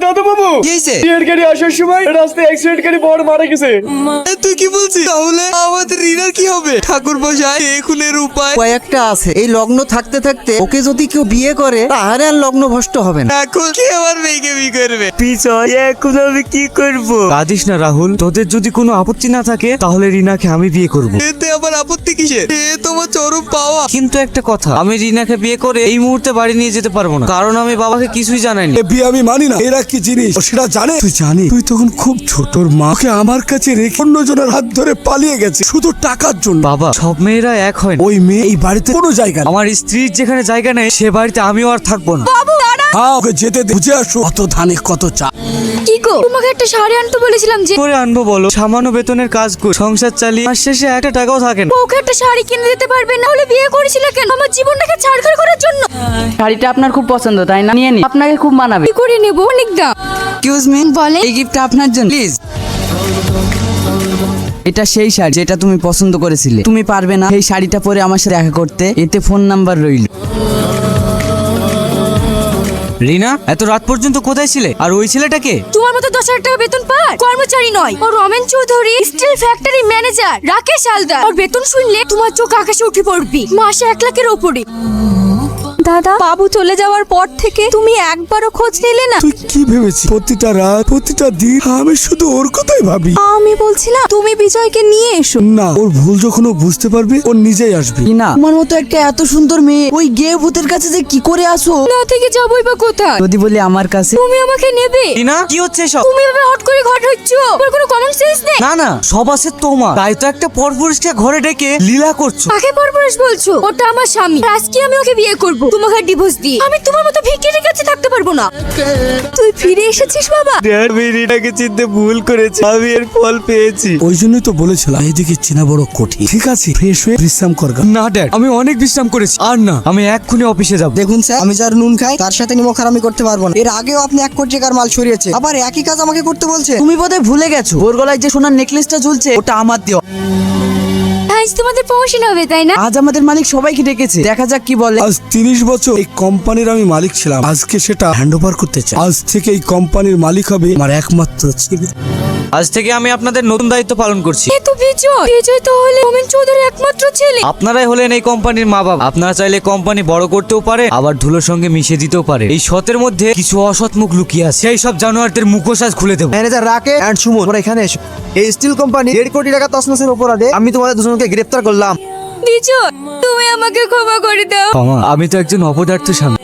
দাদু বাবু কি হয়েছে? বিয়ের গাড়ি আসার সময় রাস্তায় অ্যাক্সিডেন্ট করে বড় মারা গেছে। তুই কি বলছিস? তাহলে আমাদের রিনার কি হবে? ঠাকুর মশাই এখুনের উপায় কয়েকটা আছে। এই লগ্ন থাকতে থাকতে ওকে যদি কেউ বিয়ে করে তাহলে আর লগ্ন ভ্রষ্ট হবে না। এখন কে আমার মেয়েকে বিয়ে করবে? পিছয় এখন আমি কি করব? কাঁদিস না রাহুল, তোদের যদি কোনো আপত্তি না থাকে তাহলে রিনাকে আমি বিয়ে করব। এতে আবার আপত্তি কিসের? এ তোমার চরম পাওয়া। কিন্তু একটা কথা, আমি রিনাকে বিয়ে করে এই মুহূর্তে বাড়ি নিয়ে যেতে পারবো না, কারণ আমি বাবাকে কিছুই জানাইনি। এ বিয়ে আমি মানি না। এরা কি জিনিস ও সেটা জানে? তুই জানি তুই তখন খুব ছোট, তোর মাকে আমার কাছে রেখে অন্যজনের হাত ধরে পালিয়ে গেছে শুধু টাকার জন্য। বাবা, সব মেয়েরা এক হয় না। ওই মেয়ে এই বাড়িতে কোনো জায়গা নেই। আমার স্ত্রীর যেখানে জায়গা নেই সে বাড়িতে আমিও আর থাকবো না। হ্যাঁ, ওকে যেতে দে। বুঝে আসো কত ধানে কত চা। কি গো, তোমাকে একটা শাড়ি আনতে বলেছিলাম যে করে আনবো বলো? সামান্য বেতনের কাজ করে সংসার চালিয়ে আর শেষে একটা টাকাও থাকে না। ওকে একটা শাড়ি কিনে দিতে পারবে না? হলে বিয়ে করেছিলে কেন? আমার জীবনটাকে ছাড়খাড় করার জন্য। শাড়িটা আপনার খুব পছন্দ তাই না? নিয়ে নিন, আপনাকে খুব মানাবে। কি করে নেবো? অনেক দাম। এক্সকিউজ মি, বলে এই গিফটটা আপনার জন্য প্লিজ। এটা সেই শাড়ি যেটা তুমি পছন্দ করেছিলে। তুমি পারবে না এই শাড়িটা পরে আমার সাথে দেখা করতে? এতে ফোন নাম্বার রইল। রিনা, এত রাত পর্যন্ত কোথায় ছিলে? আর ওই ছেলেটাকে? তোমার মতো 10,000 টাকা বেতন পায় কর্মচারী নয়। ও Ramen Chowdhury, steel factory manager. Rakesh Haldar. ওর বেতন শুনলে তোমার চোখ আকাশে উঠে পড়বি। মাসে 1 লাখের ওপরে। দাদা, বাবু চলে যাওয়ার পর থেকে তুমি একবারও খোঁজ নিলে না। তুই কি ভেবেছিস? প্রতিটা রাত প্রতিটা দিন আমি শুধু ওর কথাই ভাবি। আমি বলছিলাম তুমি বিজয়কে নিয়ে এসো। না, ওর ভুল যখন ও বুঝতে পারবে ও নিজেই আসবে। না, তোমার মতো একটা এত সুন্দর মেয়ে ওই গে ভূতের কাছে যে কি করে আসো? না থেকে যাবোই বা কোথায়? যদি বলি আমার কাছে। তুমি আমাকে নেবে? রিনা, কি হচ্ছে এসব? তুমি এভাবে হট করে ঘর ঢুকছো? তোমার কোনো কমন সেন্স নেই? না না, সব আছে তোমার, তাই তো একটা পরপুরুষকে ঘরে ডেকে লীলা করছো। কাকে পরপুরুষ বলছো? ওটা আমার স্বামী। আর আজকে আমি ওকে বিয়ে করব তোমাকে ডিভোর্স দিয়ে। আমি তোমার মতো ভিখিরির কাছে থাকতে পারবো না। তুই ফিরে এসেছিস বাবা। আমি রিনাকে চিনতে ভুল করেছি, আমি এর ফল পেয়েছি। ওই জন্যই তো বলেছিলাম এদিকে চেনা বড় কঠিন। ঠিক আছে, ফ্রেশ হয়ে বিশ্রাম কর গা। না ড্যাড, আমি অনেক বিশ্রাম করেছি। আর না, আমি এক্ষুনি অফিসে যাব। দেখুন স্যার, আমি যার নুন খাই তার সাথে নিমখ আমি করতে পারবো না। এর আগেও আপনি 1 কোটি টাকার মাল সরিয়েছে, আবার একই কাজ আমাকে করতে বলছে। তুমি বোধহয় ভুলে গেছো ওর গলায় যে সোনার নেকলেসটা ঝুলছে ওটা আমার দেওয়া। আজ তোমাদের প্রমোশন হবে তাই না? আজ আমাদের মালিক সবাইকে ডেকেছে, দেখা যাক কি বলে। আজ 30 বছর এই কোম্পানির আমি মালিক ছিলাম, আজকে সেটা হ্যান্ড ওভার করতে চাই। আজ থেকে এই কোম্পানির মালিক হবে আমার একমাত্র ছেলে। আজ থেকে আমি আপনাদের নতুন দায়িত্ব পালন করছি। এ তো বিজয়। বিজয় তো হলে রমেন চৌধুরীর একমাত্র ছেলে। আপনারাই হলেন এই কোম্পানির মা বাবা। আপনারা চাইলে কোম্পানি বড় করতেও পারে, আবার ধুলোর সঙ্গে মিশিয়ে দিতেও পারে। এই সতের মধ্যে কিছু অসৎ মুখ লুকিয়ে আছে, সেই সব জানোয়ারদের মুখোশ আজ খুলে দেবো। ম্যানেজার রাকেশ এন্ড সুমন, তোমরা এখানে এসো। এই স্টিল কোম্পানি 1.5 কোটি টাকা তছনছের অপরাধে আমি তোমাদের দুজনকে গ্রেফতার করলাম। বিজয়, তুমি আমাকে ক্ষমা করে দাও। আমি তো একজন অপদার্থ স্বামী।